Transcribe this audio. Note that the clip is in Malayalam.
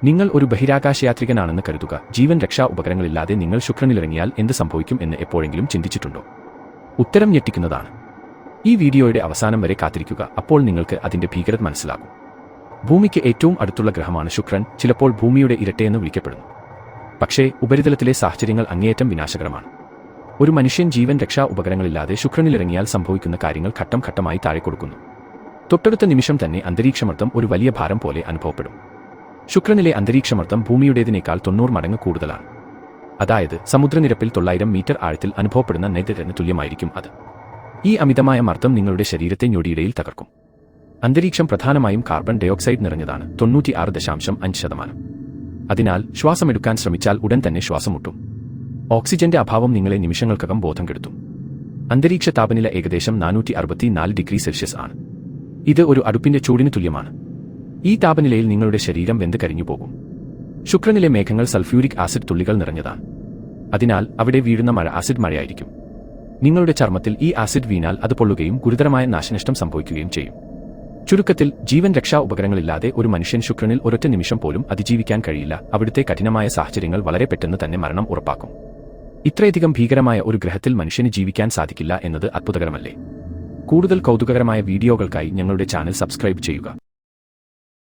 നിങ്ങൾ ഒരു ബഹിരാകാശയാത്രികനാണെന്ന് കരുതുക. ജീവൻ രക്ഷാ ഉപകരണങ്ങളില്ലാതെ നിങ്ങൾ ശുക്രനിലിറങ്ങിയാൽ എന്ത് സംഭവിക്കും എന്ന് എപ്പോഴെങ്കിലും ചിന്തിച്ചിട്ടുണ്ടോ? ഉത്തരം ഞെട്ടിക്കുന്നതാണ്. ഈ വീഡിയോയുടെ അവസാനം വരെ കാത്തിരിക്കുക. അപ്പോൾ നിങ്ങൾക്ക് അതിന്റെ ഭീകരത മനസ്സിലാകും. ഭൂമിക്ക് ഏറ്റവും അടുത്തുള്ള ഗ്രഹമാണ് ശുക്രൻ. ചിലപ്പോൾ ഭൂമിയുടെ ഇരട്ടയെന്ന് വിളിക്കപ്പെടുന്നു. പക്ഷേ ഉപരിതലത്തിലെ സാഹചര്യങ്ങൾ അങ്ങേയറ്റം വിനാശകരമാണ്. ഒരു മനുഷ്യൻ ജീവൻ രക്ഷാ ഉപകരണങ്ങളില്ലാതെ ശുക്രനിലിറങ്ങിയാൽ സംഭവിക്കുന്ന കാര്യങ്ങൾ ഘട്ടം ഘട്ടമായി താഴെ കൊടുക്കുന്നു. തൊട്ടടുത്ത നിമിഷം തന്നെ അന്തരീക്ഷമർദ്ദം ഒരു വലിയ ഭാരം പോലെ അനുഭവപ്പെടും. ശുക്രനിലെ അന്തരീക്ഷമർദ്ദം ഭൂമിയുടേതിനേക്കാൾ 90 മടങ്ങ് കൂടുതലാണ്. അതായത് സമുദ്രനിരപ്പിൽ 900 മീറ്റർ ആഴത്തിൽ അനുഭവപ്പെടുന്ന നെയ്തലിന് തുല്യമായിരിക്കും അത്. ഈ അമിതമായ മർദ്ദം നിങ്ങളുടെ ശരീരത്തെ ഞൊടിയിടയിൽ തകർക്കും. അന്തരീക്ഷം പ്രധാനമായും കാർബൺ ഡയോക്സൈഡ് നിറഞ്ഞതാണ്, 96.5%. അതിനാൽ ശ്വാസമെടുക്കാൻ ശ്രമിച്ചാൽ ഉടൻ തന്നെ ശ്വാസം മുട്ടും. ഓക്സിജന്റെ അഭാവം നിങ്ങളെ നിമിഷങ്ങൾക്കകം ബോധം കെടുത്തും. അന്തരീക്ഷ താപനില ഏകദേശം 464 ഡിഗ്രി സെൽഷ്യസ് ആണ്. ഇത് ഒരു അടുപ്പിന്റെ ചൂടിന് തുല്യമാണ്. ഈ താപനിലയിൽ നിങ്ങളുടെ ശരീരം വെന്ത് കരിഞ്ഞു പോകും. ശുക്രനിലെ മേഘങ്ങൾ സൾഫ്യൂരിക് ആസിഡ് തുള്ളികൾ നിറഞ്ഞതാണ്. അതിനാൽ അവിടെ വീഴുന്ന മഴ ആസിഡ് മഴയായിരിക്കും. നിങ്ങളുടെ ചർമ്മത്തിൽ ഈ ആസിഡ് വീണാൽ അത് പൊള്ളുകയും ഗുരുതരമായ നാശനഷ്ടം സംഭവിക്കുകയും ചെയ്യും. ചുരുക്കത്തിൽ, ജീവൻ രക്ഷാ ഉപകരണങ്ങളില്ലാതെ ഒരു മനുഷ്യൻ ശുക്രനിൽ ഒരൊറ്റ നിമിഷം പോലും അതിജീവിക്കാൻ കഴിയില്ല. അവിടുത്തെ കഠിനമായ സാഹചര്യങ്ങൾ വളരെ പെട്ടെന്ന് തന്നെ മരണം ഉറപ്പാക്കും. ഇത്രയധികം ഭീകരമായ ഒരു ഗ്രഹത്തിൽ മനുഷ്യന് ജീവിക്കാൻ സാധിക്കില്ല എന്നത് അത്ഭുതകരമല്ലേ? കൂടുതൽ കൗതുകകരമായ വീഡിയോകൾക്കായി ഞങ്ങളുടെ ചാനൽ സബ്സ്ക്രൈബ് ചെയ്യുക.